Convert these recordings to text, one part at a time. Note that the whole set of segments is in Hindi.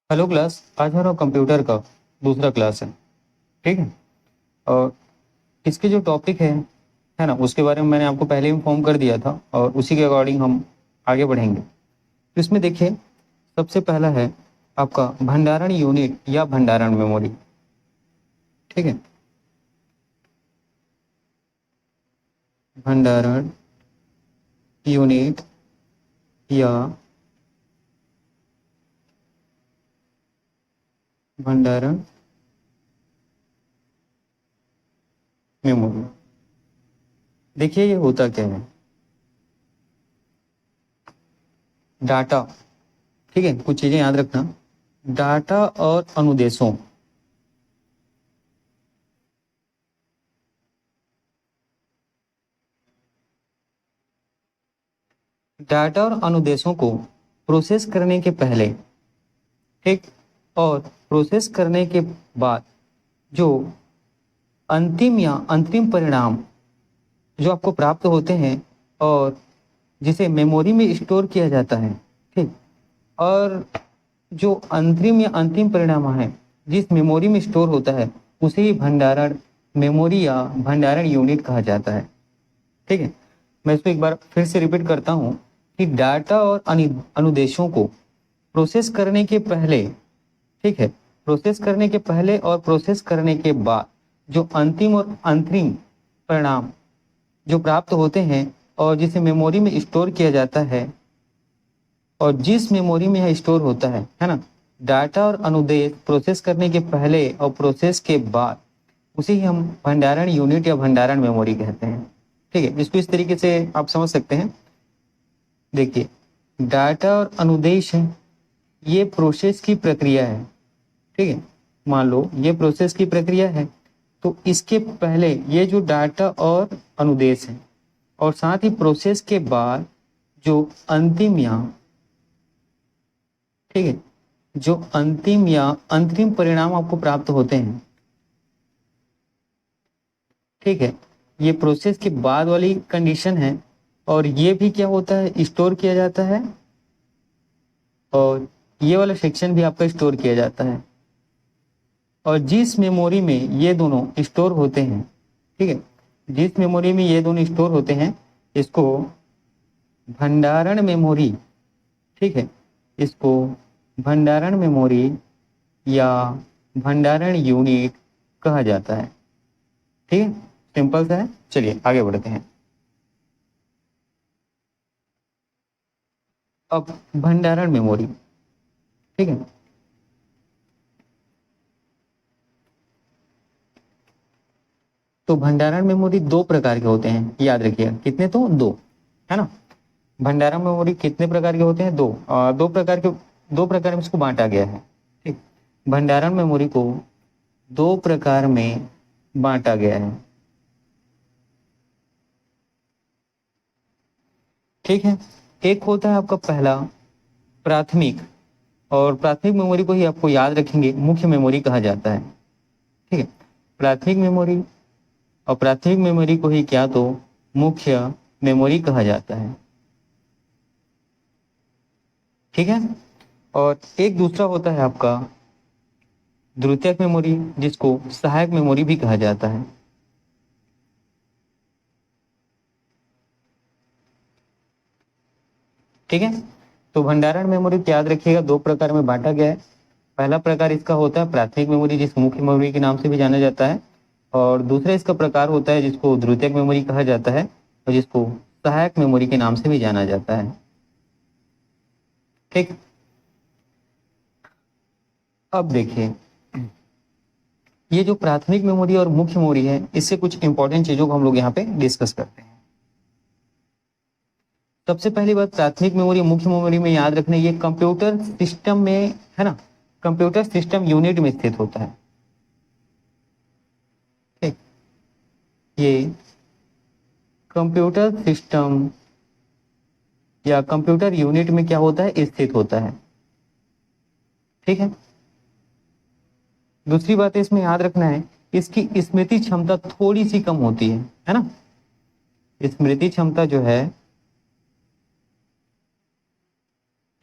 Hello class. आज हमारा कंप्यूटर का दूसरा क्लास है। ठीक है। और इसके जो टॉपिक है ना, उसके बारे में मैंने आपको पहले इन्फॉर्म कर दिया था और उसी के अकॉर्डिंग हम आगे बढ़ेंगे। तो इसमें देखिए, सबसे पहला है आपका भंडारण यूनिट या भंडारण मेमोरी। ठीक है। भंडारण यूनिट या भंडारण मेमोरी। देखिए ये होता क्या है। डाटा। ठीक है, कुछ चीजें याद रखना। डाटा और अनुदेशों, डाटा और अनुदेशों को प्रोसेस करने के पहले, ठीक, और प्रोसेस करने के बाद जो अंतिम या अंतरिम परिणाम जो आपको प्राप्त होते हैं और जिसे मेमोरी में स्टोर किया जाता है, ठीक, और जो अंतरिम या अंतिम परिणाम है जिस मेमोरी में स्टोर होता है उसे ही भंडारण मेमोरी या भंडारण यूनिट कहा जाता है। ठीक है। मैं इसको एक बार फिर से रिपीट करता हूँ कि डाटा और अनुदेशों को प्रोसेस करने के पहले, ठीक है, प्रोसेस करने के पहले और प्रोसेस करने के बाद जो अंतिम और अंतरिम परिणाम जो प्राप्त होते हैं और जिसे मेमोरी में स्टोर किया जाता है और जिस मेमोरी में यह स्टोर होता है ना, डाटा और अनुदेश प्रोसेस करने के पहले और प्रोसेस के बाद उसे ही हम भंडारण यूनिट या भंडारण मेमोरी कहते हैं। ठीक है, इसको इस तरीके से आप समझ सकते हैं। देखिए, डाटा और अनुदेश है, ये प्रोसेस की प्रक्रिया है। ठीक है, मान लो ये प्रोसेस की प्रक्रिया है, तो इसके पहले ये जो डाटा और अनुदेश है और साथ ही प्रोसेस के बाद जो अंतिम या, ठीक है, जो अंतिम या अंतरिम परिणाम आपको प्राप्त होते हैं, ठीक है, ये प्रोसेस के बाद वाली कंडीशन है। और ये भी क्या होता है, स्टोर किया जाता है और ये वाला सेक्शन भी आपका स्टोर किया जाता है। और जिस मेमोरी में ये दोनों स्टोर होते हैं, ठीक है, जिस मेमोरी में ये दोनों स्टोर होते हैं इसको भंडारण मेमोरी, ठीक है, इसको भंडारण मेमोरी या भंडारण यूनिट कहा जाता है। ठीक है, सिंपल सा है। चलिए आगे बढ़ते हैं। अब भंडारण मेमोरी, ठीक है, तो भंडारण मेमोरी दो प्रकार के होते हैं, याद रखिएगा। कितने? तो दो, है ना। भंडारण मेमोरी कितने प्रकार के होते हैं? दो। दो प्रकार के, दो प्रकार में इसको बांटा गया है। ठीक, भंडारण मेमोरी को दो प्रकार में बांटा गया है। ठीक है, एक होता है आपका पहला प्राथमिक, और प्राथमिक मेमोरी को ही आपको याद रखेंगे मुख्य मेमोरी कहा जाता है। ठीक है, प्राथमिक मेमोरी, और प्राथमिक मेमोरी को ही क्या तो मुख्य मेमोरी कहा जाता है। ठीक है, और एक दूसरा होता है आपका द्वितीयक मेमोरी, जिसको सहायक मेमोरी भी कहा जाता है। ठीक है, तो भंडारण मेमोरी को याद रखिएगा, दो प्रकार में बांटा गया है। पहला प्रकार इसका होता है प्राथमिक मेमोरी, जिसको मुख्य मेमोरी के नाम से भी जाना जाता है। और दूसरा इसका प्रकार होता है जिसको द्वितीयक मेमोरी कहा जाता है और जिसको सहायक मेमोरी के नाम से भी जाना जाता है। ठीक, अब देखिए, ये जो प्राथमिक मेमोरी और मुख्य मेमोरी है, इससे कुछ इंपॉर्टेंट चीजों को हम लोग यहाँ पे डिस्कस करते हैं। सबसे पहली बात, प्राथमिक मेमोरी मुख्य मेमोरी में याद रखना, ये कंप्यूटर सिस्टम में, है ना, कंप्यूटर सिस्टम यूनिट में स्थित होता है। ठीक, ये कंप्यूटर सिस्टम या कंप्यूटर यूनिट में क्या होता है, स्थित होता है। ठीक है, दूसरी बात इसमें याद रखना है, इसकी स्मृति क्षमता थोड़ी सी कम होती है ना। स्मृति क्षमता जो है,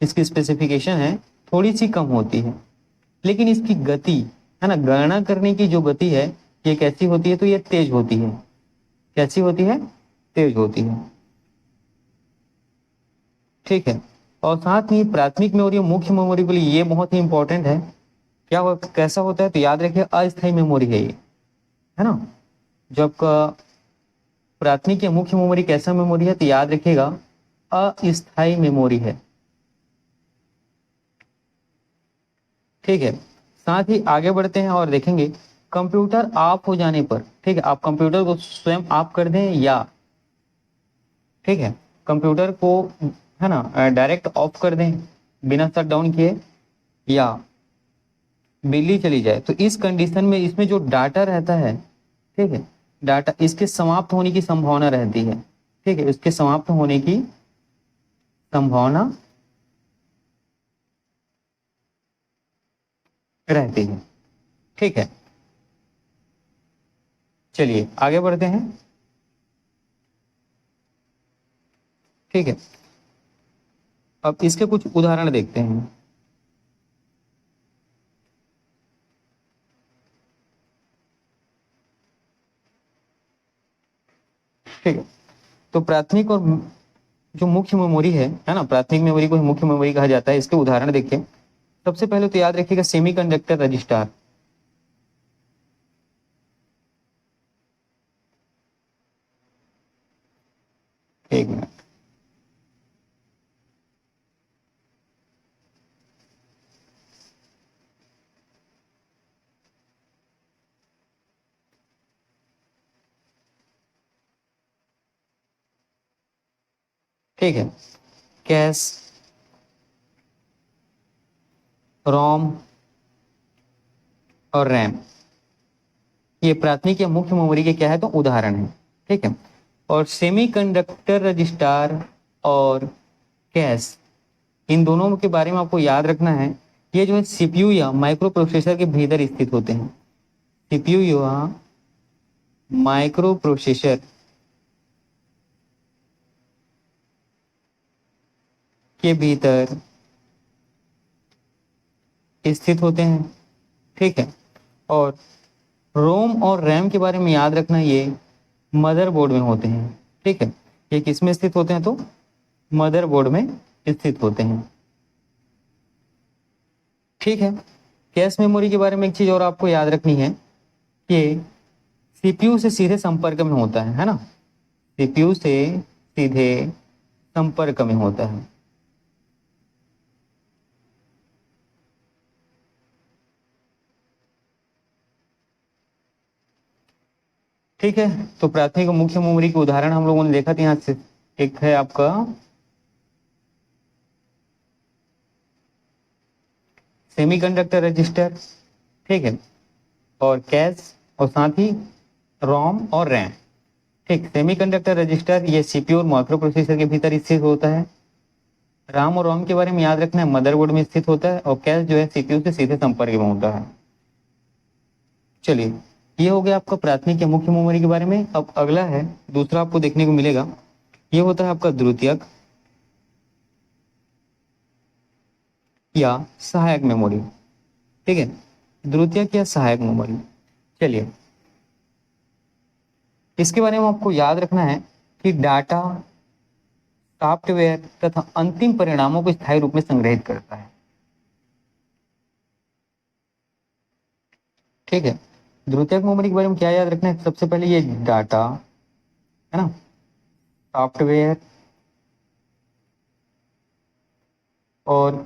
इसकी स्पेसिफिकेशन है, थोड़ी सी कम होती है। लेकिन इसकी गति, है ना, गणना करने की जो गति है ये कैसी होती है, तो ये तेज होती है। कैसी होती है? तेज होती है। ठीक है। और साथ ही प्राथमिक मेमोरी और मुख्य मेमोरी के लिए ये बहुत ही इंपॉर्टेंट है। क्या कैसा होता है, तो याद रखिए अस्थायी मेमोरी है ये, है ना। जो आपका प्राथमिक या मुख्य मेमोरी कैसा मेमोरी है, तो याद रखिएगा अस्थायी मेमोरी है। ठीक है। साथ ही आगे बढ़ते हैं और देखेंगे कंप्यूटर ऑफ हो जाने पर, ठीक है, आप कंप्यूटर को स्वयं ऑफ कर दें या, ठीक है, कंप्यूटर को, है ना, डायरेक्ट ऑफ कर दें बिना शट डाउन किए, या बिजली चली जाए, तो इस कंडीशन में इसमें जो डाटा रहता है, ठीक है, डाटा इसके समाप्त होने की संभावना रहती है। ठीक है, इसके समाप्त होने की संभावना रहती है। ठीक है, चलिए आगे बढ़ते हैं। ठीक है, अब इसके कुछ उदाहरण देखते हैं। ठीक है, तो प्राथमिक और जो मुख्य मेमोरी है ना, प्राथमिक मेमोरी को मुख्य मेमोरी कहा जाता है। इसके उदाहरण देखिए। सबसे पहले तो याद रखिएगा सेमीकंडक्टर रजिस्टर। एक मिनट। ठीक है, कैश, रोम और रैम, ये प्राथमिक या मुख्य मेमोरी के क्या है, तो उदाहरण है। ठीक है, और सेमीकंडक्टर रजिस्टर और कैश, इन दोनों के बारे में आपको याद रखना है। ये जो है सीपीयू या माइक्रो प्रोसेसर के भीतर स्थित होते हैं। सीपीयू या माइक्रो प्रोसेसर के भीतर स्थित होते हैं। ठीक है, और रोम और रैम के बारे में याद रखना, ये मदरबोर्ड में होते हैं। ठीक है, ये किस में स्थित होते हैं, तो मदरबोर्ड में स्थित होते हैं। ठीक है, कैश मेमोरी के बारे में एक चीज और आपको याद रखनी है कि सीपीयू से सीधे संपर्क में होता है ना, सीपीयू से सीधे संपर्क में होता है। ठीक है, तो प्राथमिक और मुख्य मेमोरी के उदाहरण हम लोगों ने देखा था। यहाँ से एक है आपका सेमीकंडक्टर रजिस्टर, ठीक है, और कैश, और साथ ही रोम और रैम। ठीक, सेमीकंडक्टर रजिस्टर ये सीपीयू और माइक्रो प्रोसेसर के भीतर स्थित होता है। राम और रोम के बारे में याद रखना है, मदरबोर्ड में स्थित होता है। और कैश जो है सीपीयू से सीधे संपर्क में होता है। चलिए, ये हो गया आपका प्राथमिक या मुख्य मेमोरी के बारे में। अब अगला है, दूसरा आपको देखने को मिलेगा, ये होता है आपका द्वितीयक या सहायक मेमोरी। ठीक है, द्वितीयक या सहायक मेमोरी। चलिए, इसके बारे में आपको याद रखना है कि डाटा, सॉफ्टवेयर तथा अंतिम परिणामों को स्थायी रूप में संग्रहित करता है। ठीक है, द्वितीयक मेमोरी के बारे में क्या याद रखना है, सबसे पहले ये डाटा, है ना, सॉफ्टवेयर और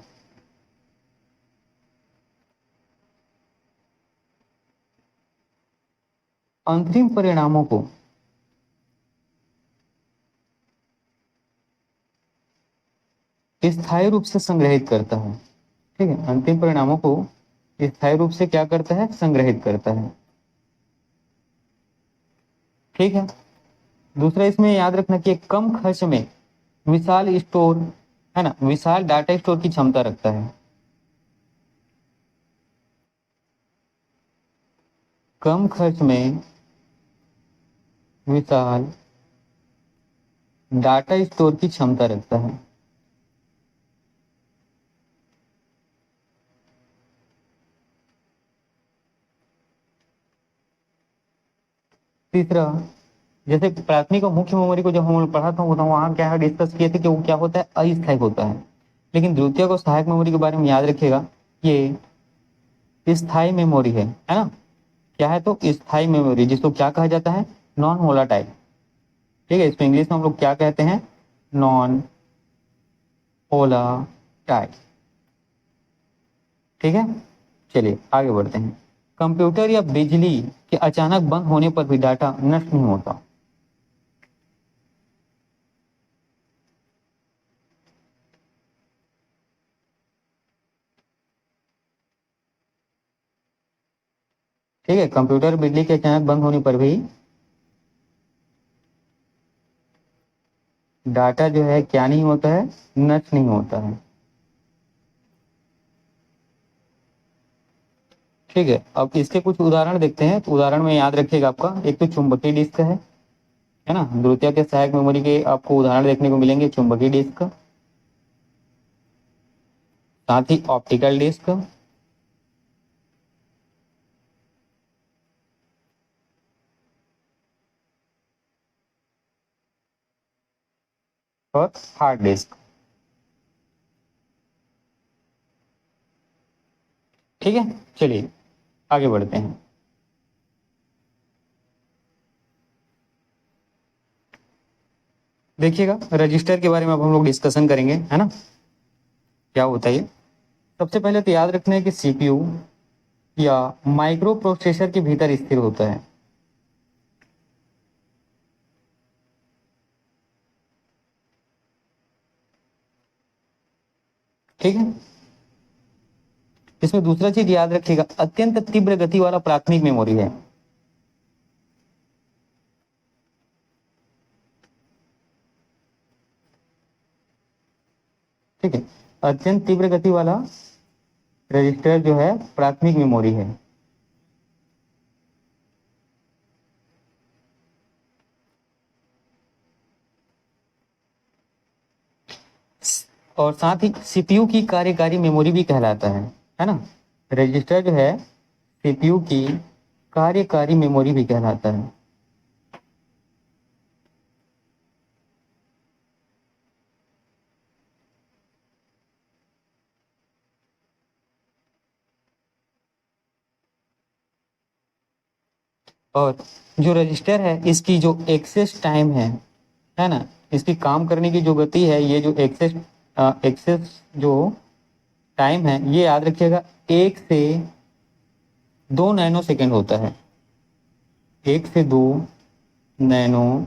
अंतिम परिणामों को स्थायी रूप से संग्रहित करता है। ठीक है, अंतिम परिणामों को स्थायी रूप से क्या करता है, संग्रहित करता है। ठीक है, दूसरा इसमें याद रखना कि कम खर्च में विशाल स्टोर, है ना, विशाल डाटा स्टोर की क्षमता रखता है। कम खर्च में विशाल डाटा स्टोर की क्षमता रखता है। तीसरा, जैसे प्राथमिक और मुख्य मेमोरी को जब हम लोग पढ़ा था वहाँ क्या है डिस्कस किए थे कि वो क्या होता है, अस्थायी होता है। लेकिन द्वितीयक और सहायक मेमोरी के बारे में याद रखिएगा, ये स्थायी मेमोरी है ना। क्या है तो स्थायी मेमोरी, जिसको क्या कहा जाता है, नॉन वोलाटाइल। ठीक है, इसको इंग्लिश में हम लोग क्या कहते हैं, नॉन वोलाटाइल। ठीक है, चलिए आगे बढ़ते हैं। कंप्यूटर या बिजली के अचानक बंद होने पर भी डाटा नष्ट नहीं होता। ठीक है, कंप्यूटर बिजली के अचानक बंद होने पर भी डाटा जो है क्या नहीं होता है, नष्ट नहीं होता है। ठीक है, अब इसके कुछ उदाहरण देखते हैं। तो उदाहरण में याद रखिएगा आपका, एक तो चुंबकीय डिस्क है ना। द्वितीयक के सहायक मेमोरी के आपको उदाहरण देखने को मिलेंगे, चुंबकीय डिस्क, साथ ही ऑप्टिकल डिस्क और हार्ड डिस्क। ठीक है, चलिए आगे बढ़ते हैं। देखिएगा, रजिस्टर के बारे में अब हम लोग डिस्कशन करेंगे, है ना। क्या होता है ये, सबसे पहले तो याद रखना है कि सीपीयू या माइक्रो प्रोसेसर के भीतर स्थिर होता है। ठीक है, इसमें दूसरा चीज याद रखिएगा, अत्यंत तीव्र गति वाला प्राथमिक मेमोरी है। ठीक है, अत्यंत तीव्र गति वाला रजिस्टर जो है प्राथमिक मेमोरी है। और साथ ही सीपीयू की कार्यकारी मेमोरी भी कहलाता है ना। रजिस्टर जो है सीपीयू की कार्यकारी मेमोरी भी कहलाता है। और जो रजिस्टर है इसकी जो एक्सेस टाइम है ना, इसकी काम करने की जो गति है, ये जो एक्सेस जो टाइम है, ये याद रखिएगा 1 से 2 नैनो सेकेंड होता है। 1 से 2 नैनो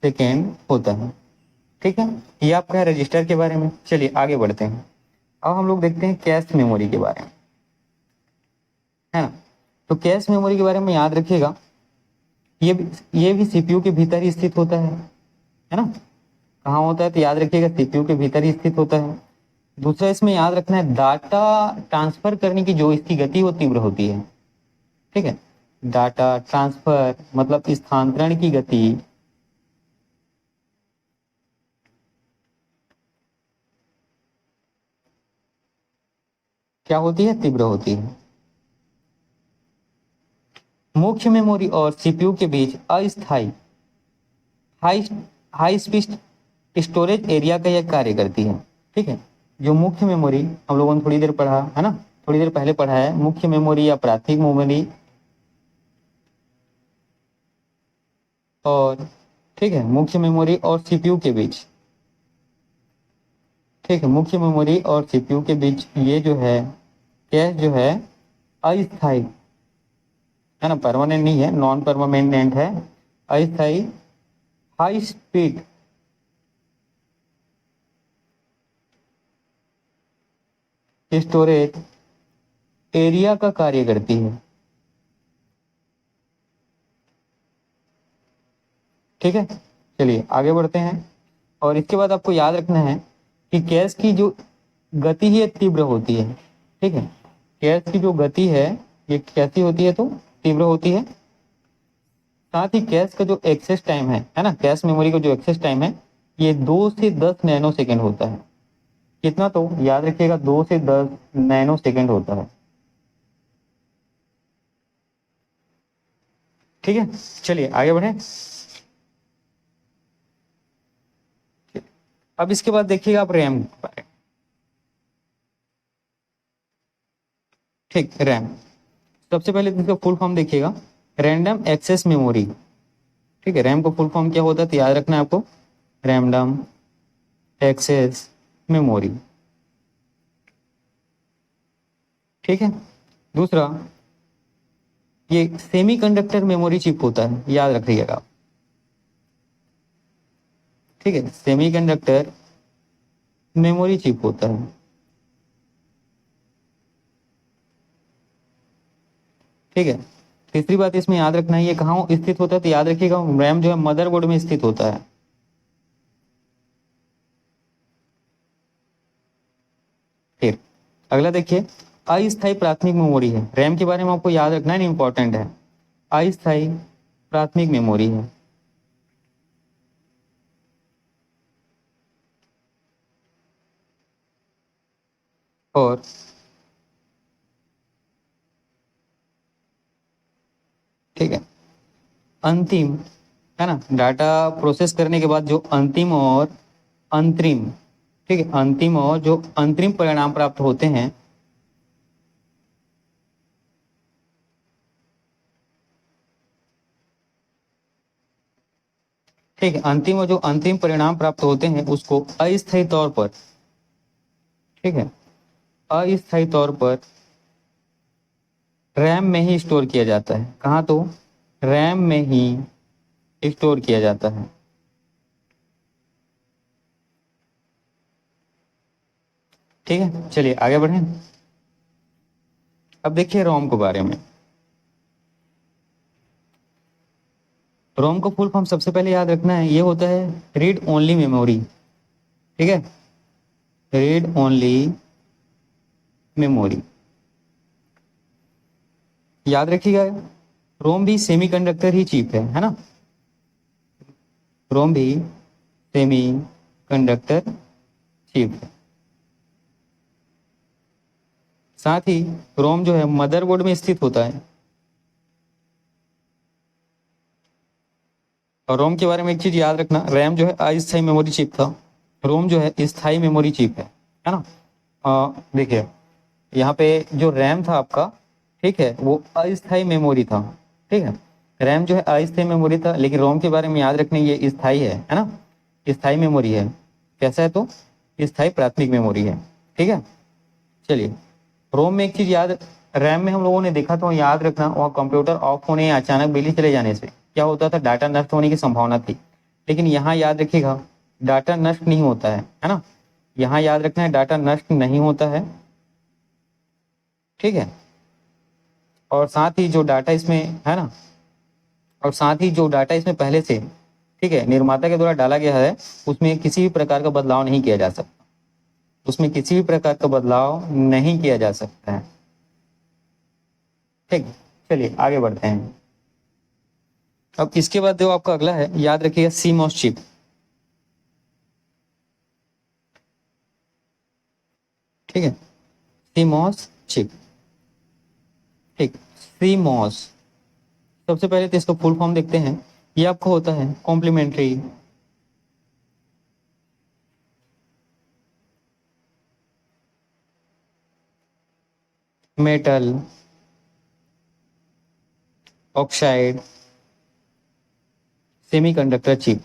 सेकेंड होता है। ठीक है, ये आपका है रजिस्टर के बारे में। चलिए आगे बढ़ते हैं। अब हम लोग देखते हैं कैश मेमोरी के बारे में, है ना। तो कैश मेमोरी के बारे में याद रखिएगा, ये भी सीपीयू के भीतर ही स्थित होता है ना। कहाँ होता है तो याद रखिएगा सीपीयू के भीतर ही स्थित होता है। दूसरा इसमें याद रखना है, डाटा ट्रांसफर करने की जो इसकी गति वो तीव्र होती है। ठीक है, डाटा ट्रांसफर मतलब स्थानांतरण की गति क्या होती है, तीव्र होती है। मुख्य मेमोरी और सीपीयू के बीच अस्थायी high high speed storage area का यह कार्य करती है। ठीक है, जो मुख्य मेमोरी हम लोगों ने थोड़ी देर पढ़ा है ना, थोड़ी देर पहले पढ़ा है, मुख्य मेमोरी या प्राथमिक मेमोरी और ठीक है, मुख्य मेमोरी और सीपीयू के बीच, ठीक है, मुख्य मेमोरी और सीपीयू के बीच ये जो है कैश जो है अस्थायी है ना, परमानेंट नहीं है, नॉन परमानेंट है, अस्थायी हाई स्पीड स्टोरेज एरिया का कार्य करती है। ठीक है, चलिए आगे बढ़ते हैं। और इसके बाद आपको याद रखना है कि गैस की जो गति है तीव्र होती है। ठीक है, गैस की जो गति है ये कैसी होती है, तो तीव्र होती है। साथ ही गैस का जो एक्सेस टाइम है ना, गैस मेमोरी का जो एक्सेस टाइम है ये 2 से 10 नैनो सेकेंड होता है। कितना, तो याद रखिएगा 2 से 10 नैनो सेकेंड होता है। ठीक है, चलिए आगे बढ़े। अब इसके बाद देखिएगा आप रैम, ठीक, रैम। सबसे पहले इसका फुल फॉर्म देखिएगा, रैंडम एक्सेस मेमोरी। ठीक है, रैम का फुल फॉर्म क्या होता है तो याद रखना है आपको, रैंडम एक्सेस मेमोरी। ठीक है, दूसरा ये सेमीकंडक्टर मेमोरी चिप होता है, याद रखिएगा। ठीक है, सेमीकंडक्टर मेमोरी चिप होता है। ठीक है, तीसरी बात इसमें याद रखना है, ये कहाँ स्थित होता है तो याद रखिएगा, रैम जो है मदरबोर्ड में स्थित होता है। फिर अगला देखिए, अस्थायी प्राथमिक मेमोरी है। रैम के बारे में आपको याद रखना है, इंपॉर्टेंट है। अस्थायी प्राथमिक मेमोरी है। और ठीक है, अंतिम है ना, डाटा प्रोसेस करने के बाद जो अंतिम और अंतरिम, ठीक है, अंतिम और जो अंतरिम परिणाम प्राप्त होते हैं, ठीक है, अंतिम और जो अंतिम परिणाम प्राप्त होते हैं उसको अस्थायी तौर पर, ठीक है, अस्थायी तौर पर रैम में ही स्टोर किया जाता है। कहाँ तो रैम में ही स्टोर किया जाता है। ठीक है, चलिए आगे बढ़ें। अब देखिए रोम के बारे में। रोम को फुल फॉर्म सबसे पहले याद रखना है, ये होता है रीड ओनली मेमोरी। ठीक है, रीड ओनली मेमोरी, याद रखिएगा। रोम भी सेमीकंडक्टर ही चिप है ना, रोम भी सेमी कंडक्टर चिप है। साथ ही रोम जो है मदरबोर्ड में स्थित होता है। और रोम के बारे में एक चीज याद रखना, रैम जो है अस्थायी मेमोरी चिप था, रोम जो है स्थायी मेमोरी चिप है ना। देखिए यहाँ पे जो रैम था आपका, ठीक है, वो अस्थायी मेमोरी था। ठीक है, रैम जो है अस्थायी मेमोरी था, लेकिन रोम के बारे में याद रखना, ये स्थायी है ना, स्थायी मेमोरी है। कैसा है तो स्थायी प्राथमिक मेमोरी है। ठीक है, चलिए रोम में एक चीज याद, रैम में हम लोगों ने देखा तो याद रखना, वहाँ कंप्यूटर ऑफ होने या अचानक बिजली चले जाने से क्या होता था, डाटा नष्ट होने की संभावना थी। लेकिन यहाँ याद रखिएगा डाटा नष्ट नहीं होता है ना, यहाँ याद रखना है डाटा नष्ट नहीं होता है। ठीक है, और साथ ही जो डाटा इसमें है ना, और साथ ही जो डाटा इसमें पहले से, ठीक है, निर्माता के द्वारा डाला गया है, उसमें किसी भी प्रकार का बदलाव नहीं किया जा सकता, उसमें किसी भी प्रकार का बदलाव नहीं किया जा सकता है। ठीक, चलिए आगे बढ़ते हैं। अब इसके बाद जो आपका अगला है, याद रखिएगा सीमॉस चिप। ठीक है, सीमॉस चिप, ठीक, सीमॉस। सबसे पहले तो इसका फुल फॉर्म देखते हैं, ये आपको होता है complementary metal oxide semiconductor chip.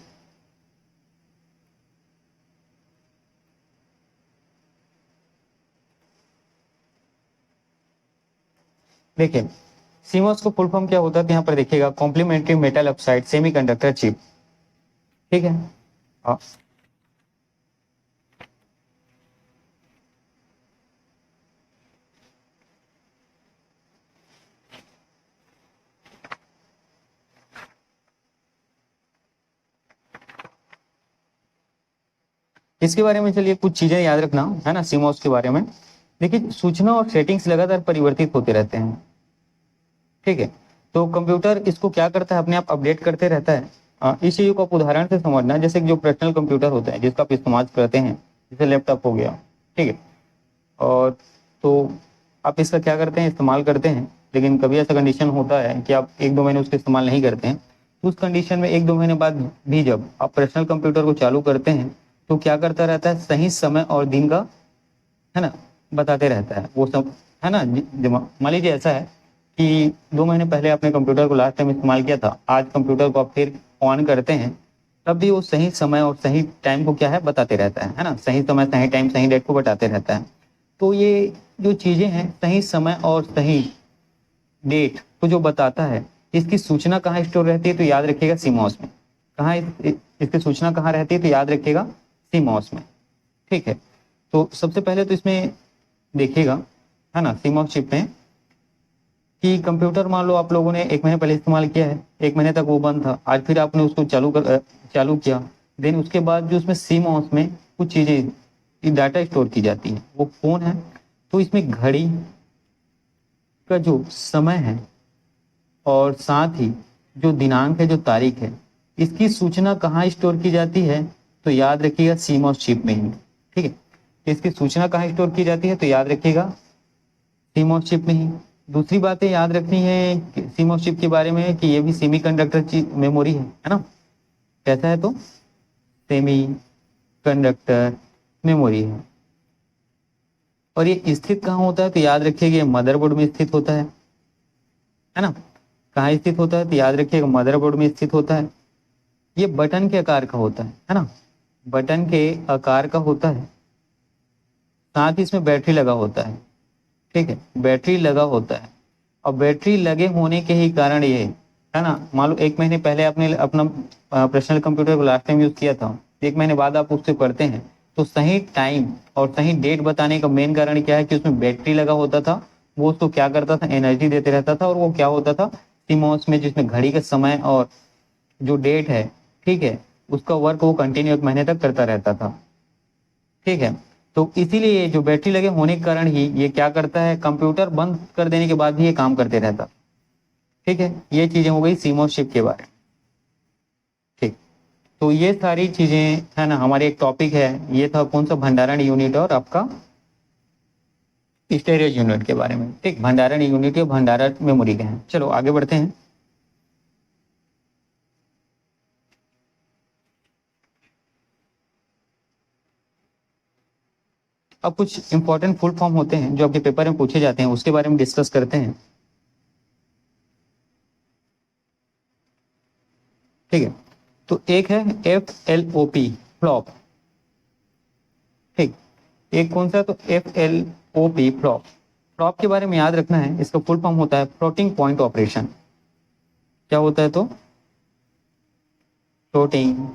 देखिए सीमॉस को फुल फॉर्म क्या होता है तो यहाँ पर देखिएगा complementary metal oxide semiconductor chip. ठीक है, हाँ। इसके बारे में चलिए कुछ चीजें याद रखना है ना, सीमॉस के बारे में। देखिए सूचना और सेटिंग्स लगातार परिवर्तित होते रहते हैं। ठीक है, तो कंप्यूटर इसको क्या करता है, अपने आप अपडेट करते रहता है। इस चीज को आप उदाहरण से समझना, जैसे कि जो पर्सनल कंप्यूटर होता है जिसका आप इस्तेमाल करते हैं, जैसे लैपटॉप हो गया, ठीक है, और तो आप इसका क्या करते हैं, इस्तेमाल करते हैं, लेकिन कभी ऐसा कंडीशन होता है कि आप 1-2 महीने उसका इस्तेमाल नहीं करते हैं, तो उस कंडीशन में 1-2 महीने बाद भी जब आप पर्सनल कंप्यूटर को चालू करते हैं तो क्या करता रहता है, सही समय और दिन का, है ना, बताते रहता है वो सब, है ना। मान लीजिए ऐसा है कि 2 महीने पहले आपने कंप्यूटर को लास्ट टाइम इस्तेमाल किया था, आज कंप्यूटर को आप फिर ऑन करते हैं, तब भी वो सही समय और सही टाइम को क्या है, बताते रहता है ना। सही समय, सही टाइम, सही डेट को बताते रहता है। तो ये जो चीजें हैं, सही समय और सही डेट को जो बताता है, इसकी सूचना कहाँ स्टोर रहती है, तो याद रखिएगा सीमॉस में। कहाँ इसकी सूचना कहाँ रहती है, तो याद रखिएगा सीमॉस में। ठीक है, तो सबसे पहले तो इसमें देखिएगा, है ना, सीमॉस चिप में कि कंप्यूटर मान लो आप लोगों ने 1 महीने पहले इस्तेमाल किया है, 1 महीने तक वो बंद था, आज फिर आपने उसको चालू किया। देन उसके बाद जो उसमें सीमॉस में कुछ चीजें डाटा स्टोर की जाती है, वो फोन है। तो इसमें घड़ी का जो समय है और साथ ही जो दिनांक है, जो तारीख है, इसकी सूचना कहाँ स्टोर की जाती है, तो याद रखिएगा सीमॉस चिप में ही। ठीक है, इसकी सूचना कहाँ स्टोर की जाती है, तो याद रखिएगा सीमॉस चिप में ही। दूसरी बातें याद रखनी है सीमॉस चिप के बारे में कि ये भी सेमीकंडक्टर चिप मेमोरी है ना। कैसा है, तो सेमी कंडक्टर मेमोरी है। और ये स्थित कहाँ होता है, तो याद रखिएगा ये मदरबोर्ड में स्थित होता है ना। कहाँ स्थित होता है, तो याद रखिएगा मदरबोर्ड में स्थित होता है। ये बटन के आकार का होता है ना, बटन के आकार का होता है। साथ ही इसमें बैटरी लगा होता है। ठीक है, बैटरी लगा होता है। और बैटरी लगे होने के ही कारण ये है ना, मान लो 1 महीने पहले आपने अपना पर्सनल कंप्यूटर को लास्ट टाइम यूज किया था, 1 महीने बाद आप उससे करते हैं, तो सही टाइम और सही डेट बताने का मेन कारण क्या है कि उसमें बैटरी लगा होता था। वो उसको क्या करता था, एनर्जी देते रहता था। और वो क्या होता था, सीमॉस में जिसमें घड़ी का समय और जो डेट है, ठीक है, उसका वर्क वो कंटिन्यू 1 महीने तक करता रहता था। ठीक है, तो इसीलिए जो बैटरी लगे होने के कारण ही ये क्या करता है, कंप्यूटर बंद कर देने के बाद भी ये काम करते रहता। ठीक है, ये चीजें हो गई सीमॉस चिप के बारे में। ठीक, तो ये सारी चीजें, है ना, हमारे एक टॉपिक है, ये था कौन सा, भंडारण यूनिट और आपका स्टोरेज यूनिट के बारे में। ठीक, भंडारण यूनिट और भंडारण मेमोरी के हैं। चलो आगे बढ़ते हैं। अब कुछ इंपॉर्टेंट फुल फॉर्म होते हैं जो आपके पेपर में पूछे जाते हैं, उसके बारे में डिस्कस करते हैं। ठीक है, तो एक है FLOP, फ्लॉप। ठीक, एक कौन सा, तो FLOP, फ्लॉप। फ्लॉप के बारे में याद रखना है, इसका फुल फॉर्म होता है फ्लोटिंग पॉइंट ऑपरेशन। क्या होता है, तो फ्लोटिंग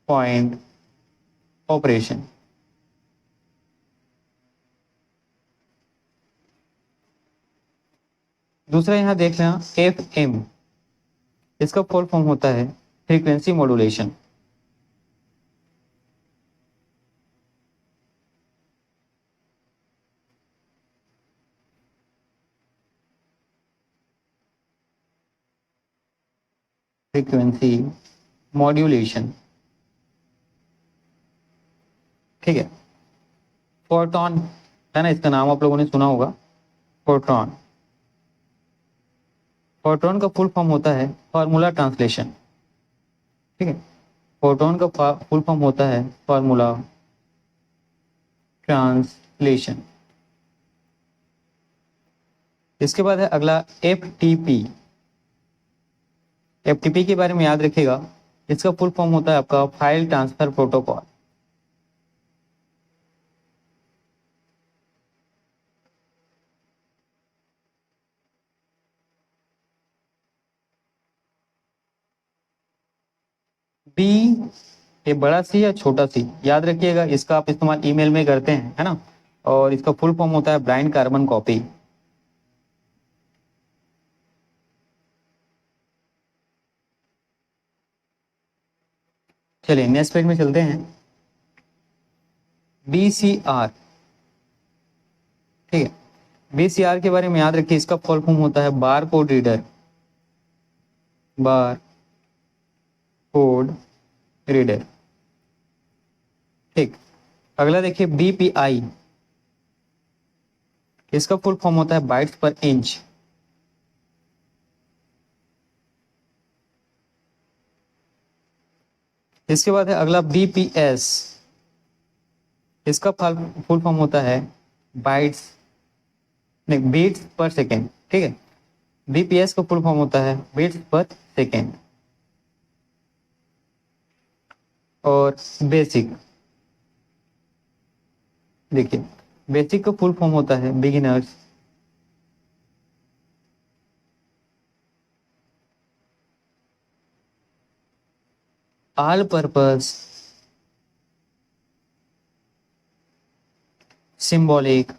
पॉइंट ऑपरेशन। दूसरा यहां देख लेना FM, इसका फुल फॉर्म होता है फ्रीक्वेंसी मॉड्यूलेशन। Frequency modulation. ठीक है, फोटॉन, है ना, इसका नाम आप लोगों ने सुना होगा, फोटॉन। फोटॉन का फुल फॉर्म होता है फार्मूला ट्रांसलेशन। ठीक है, फोटॉन का फुल फॉर्म होता है फार्मूला ट्रांसलेशन। इसके बाद है अगला FTP। FTP के बारे में याद रखिएगा, इसका फुल फॉर्म होता है आपका फाइल ट्रांसफर प्रोटोकॉल। बी, ये बड़ा सी या छोटा सी, याद रखिएगा, इसका आप इस्तेमाल ईमेल में करते हैं, है ना। और इसका फुल फॉर्म होता है ब्लाइंड कार्बन कॉपी। चलिए नेक्स्ट पेज में चलते हैं। BCR। ठीक है, BCR के बारे में याद रखिए, इसका फुल फॉर्म होता है bar code reader. Bar code reader. ठीक, अगला देखिए BPI। इसका फुल फॉर्म होता है बाइट्स पर इंच। इसके बाद है अगला बीपीएस। इसका फुल फॉर्म होता है बाइट्स नहीं बीट्स पर सेकेंड। ठीक है, बीपीएस का फुल फॉर्म होता है बीट्स पर सेकेंड। और बेसिक, देखिए बेसिक का फुल फॉर्म होता है beginners. All purpose symbolic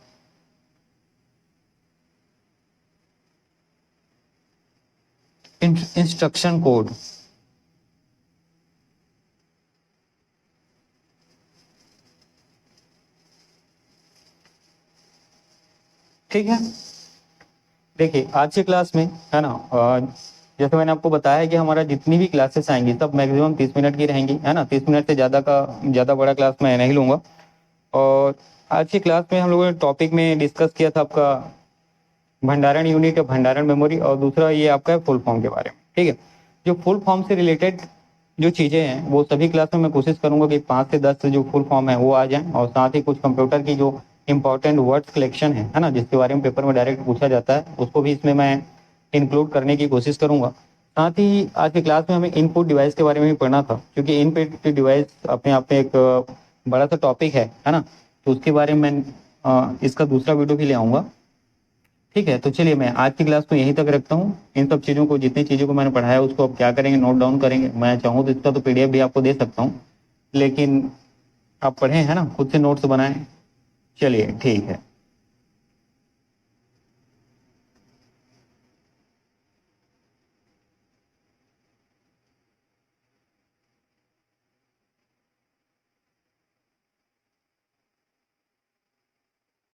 instruction code. ठीक है, देखिए आज की क्लास में है ना, जैसे मैंने आपको बताया कि हमारा जितनी भी क्लासेस आएंगी सब मैक्सिमम 30 मिनट की रहेंगी, है ना। 30 मिनट से ज़्यादा बड़ा क्लास मैं नहीं लूँगा। और आज की क्लास में हम लोगों ने टॉपिक में डिस्कस किया था आपका भंडारण यूनिट या भंडारण मेमोरी, और दूसरा ये आपका है फुल फॉर्म के बारे में। ठीक है, जो फुल फॉर्म से रिलेटेड जो चीज़ें हैं वो सभी क्लास में मैं कोशिश करूंगा कि 5 से 10 जो फुल फॉर्म है वो आ जाएं, और साथ ही कुछ कंप्यूटर की जो इंपॉर्टेंट वर्ड्स कलेक्शन है ना, जिसके बारे में पेपर में डायरेक्ट पूछा जाता है, उसको भी इसमें मैं इंक्लूड करने की कोशिश करूंगा। साथ ही आज की क्लास में हमें इनपुट डिवाइस के बारे में भी पढ़ना था, क्योंकि इनपुट डिवाइस अपने आप में एक बड़ा सा टॉपिक है ना। तो उसके बारे में मैं इसका दूसरा वीडियो भी ले आऊँगा। ठीक है, तो चलिए मैं आज की क्लास को यहीं तक रखता हूँ। इन सब चीज़ों को, जितनी चीज़ों को मैंने पढ़ाया उसको अब क्या करेंगे, नोट डाउन करेंगे। मैं चाहूँ तो इसका तो पीडीएफ भी आपको दे सकता हूँ, लेकिन आप पढ़ें है ना, खुद से नोट्स बनाएं। चलिए ठीक है।